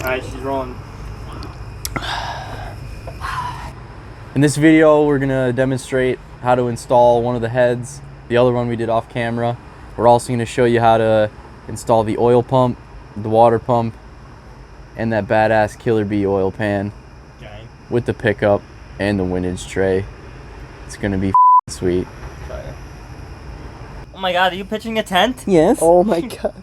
Alright, she's rolling. In this video, we're gonna demonstrate how to install one of the heads. The other one we did off camera. We're also gonna show you how to install the oil pump, the water pump, and that badass Killer Bee oil pan with the pickup and the windage tray. It's gonna be sweet. Oh my god, are you pitching a tent? Yes. Oh my god.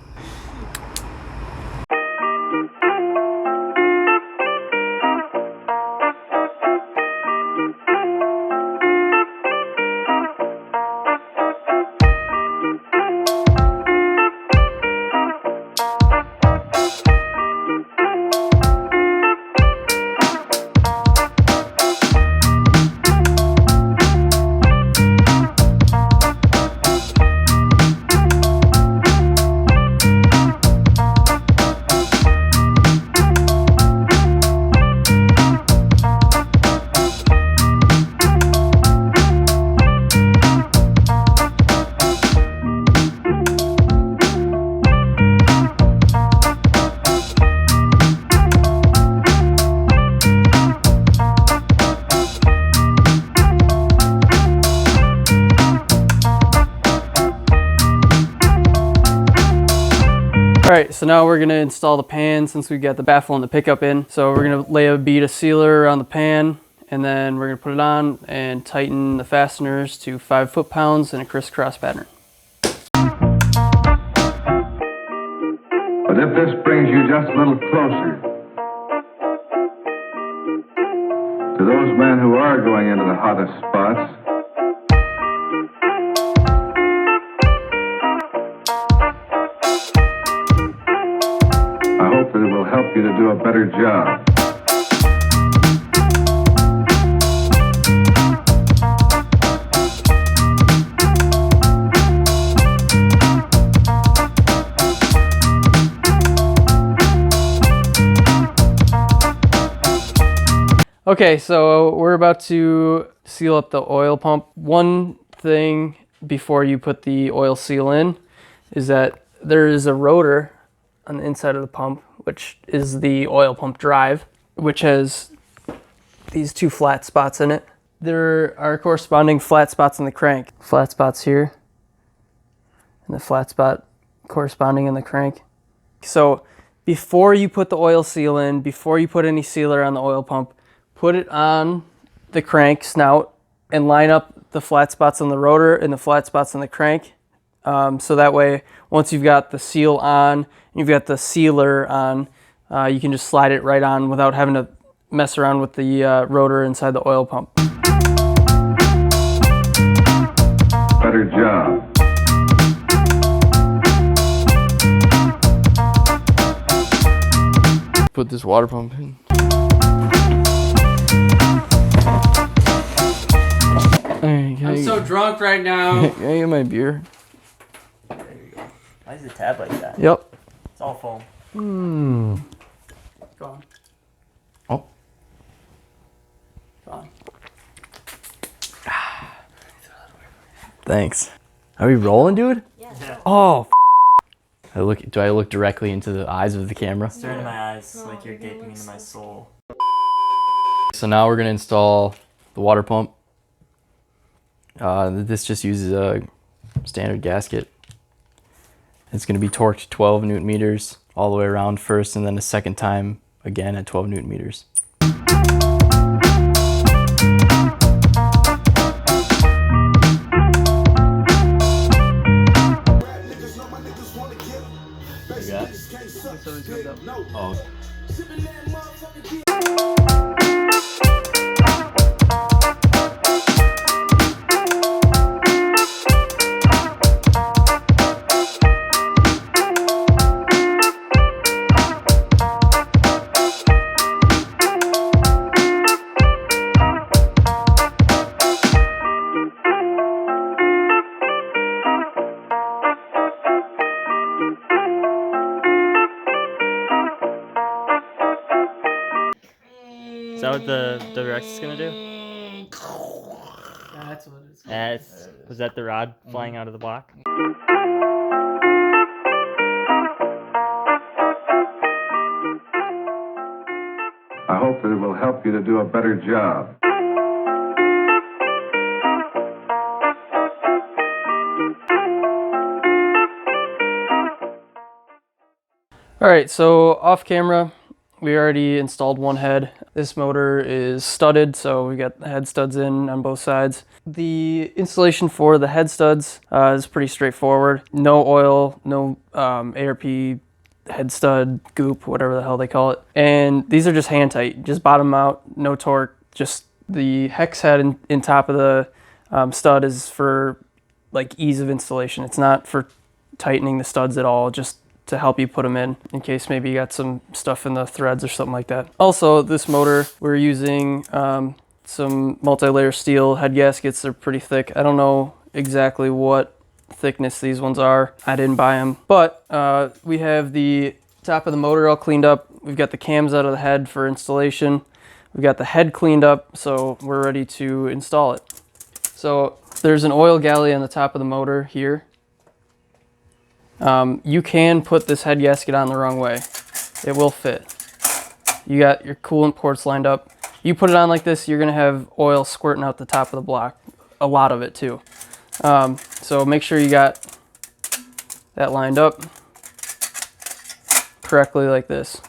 Alright, so now we're going to install the pan since we've got the baffle and the pickup in. So we're going to lay a bead of sealer on the pan, and then we're going to put it on and tighten the fasteners to 5 foot-pounds in a crisscross pattern. But if this brings you just a little closer to those men who are going into the hottest spots, I hope that it will help you to do a better job. Okay, so we're about to seal up the oil pump. One thing before you put the oil seal in is that there is a rotor on the inside of the pump, which is the oil pump drive, which has these 2 flat spots in it. There are corresponding flat spots in the crank. Flat spots here, and the flat spot corresponding in the crank. So before you put the oil seal in, before you put any sealer on the oil pump, put it on the crank snout and line up the flat spots on the rotor and the flat spots on the crank. So that way, once you've got the seal on, you've got the sealer on, you can just slide it right on without having to mess around with the rotor inside the oil pump. Better job. Put this water pump in. I'm so drunk right now. Can I get my beer? There you go. Why is the tab like that? Yep. It's all foam. Go on. Oh. Go on. Thanks. Are we rolling, dude? Yeah. Oh, do I look directly into the eyes of the camera? Stare into my eyes like you're gaping into my soul. So now we're gonna install the water pump. This just uses a standard gasket. It's gonna be torqued 12 Newton meters all the way around first, and then a second time again at 12 Newton meters. Oh. Is that what the WRX is gonna do? That's what it's Was that the rod flying out of the block? I hope that it will help you to do a better job. All right, so off camera, we already installed one head. This motor is studded, so we got the head studs in on both sides. The installation for the head studs is pretty straightforward. No oil, no ARP head stud, goop, whatever the hell they call it. And these are just hand tight, just bottom out, no torque. Just the hex head in top of the stud is for like ease of installation. It's not for tightening the studs at all, just to help you put them in case maybe you got some stuff in the threads or something like that. Also, this motor, we're using some multi-layer steel head gaskets. They're pretty thick. I don't know exactly what thickness these ones are. I didn't buy them, but we have the top of the motor all cleaned up. We've got the cams out of the head for installation. We've got the head cleaned up, so we're ready to install it. So there's an oil galley on the top of the motor here. You can put this head gasket on the wrong way. It will fit. You got your coolant ports lined up. You put it on like this, you're gonna have oil squirting out the top of the block. A lot of it too. So make sure you got that lined up correctly like this.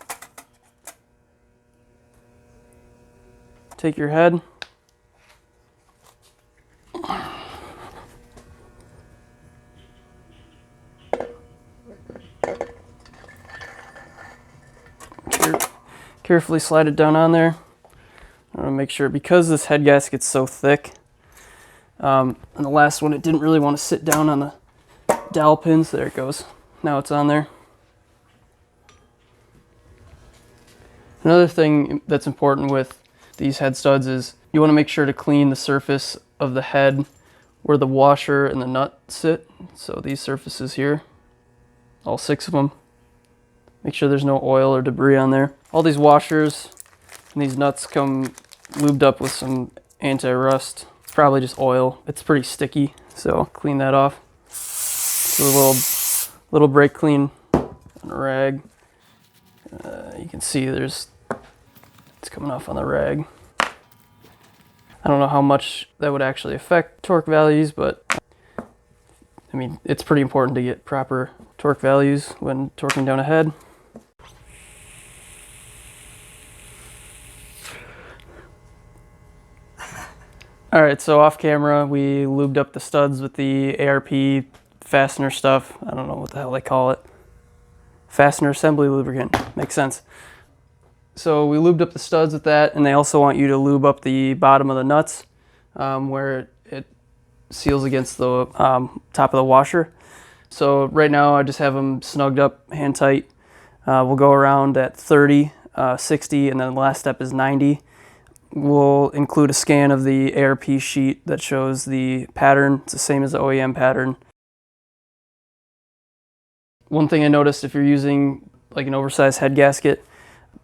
Take your head. Carefully slide it down on there. I want to make sure, because this head gasket's so thick, and the last one, it didn't really want to sit down on the dowel pins. There it goes. Now it's on there. Another thing that's important with these head studs is you want to make sure to clean the surface of the head where the washer and the nut sit. So these surfaces here, all 6 of them. Make sure there's no oil or debris on there. All these washers and these nuts come lubed up with some anti-rust. It's probably just oil. It's pretty sticky, so clean that off. So a little brake clean on a rag. You can see it's coming off on the rag. I don't know how much that would actually affect torque values, but I mean, it's pretty important to get proper torque values when torquing down a head. All right, so off camera, we lubed up the studs with the ARP fastener stuff. I don't know what the hell they call it. Fastener assembly lubricant, makes sense. So we lubed up the studs with that, and they also want you to lube up the bottom of the nuts where it seals against the top of the washer. So right now I just have them snugged up, hand tight. We'll go around at 30, 60, and then the last step is 90. We'll include a scan of the ARP sheet that shows the pattern. It's the same as the OEM pattern. One thing I noticed, if you're using like an oversized head gasket,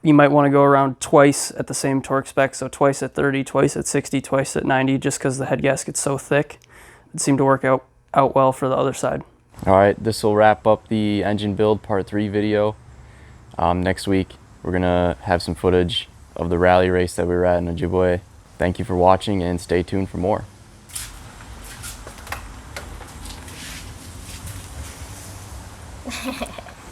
you might want to go around twice at the same torque spec. So twice at 30, twice at 60, twice at 90, just because the head gasket's so thick. It seemed to work out well for the other side. All right, this will wrap up the engine build part 3 video. Next week, we're gonna have some footage of the rally race that we were at in Ojibwe. Thank you for watching and stay tuned for more.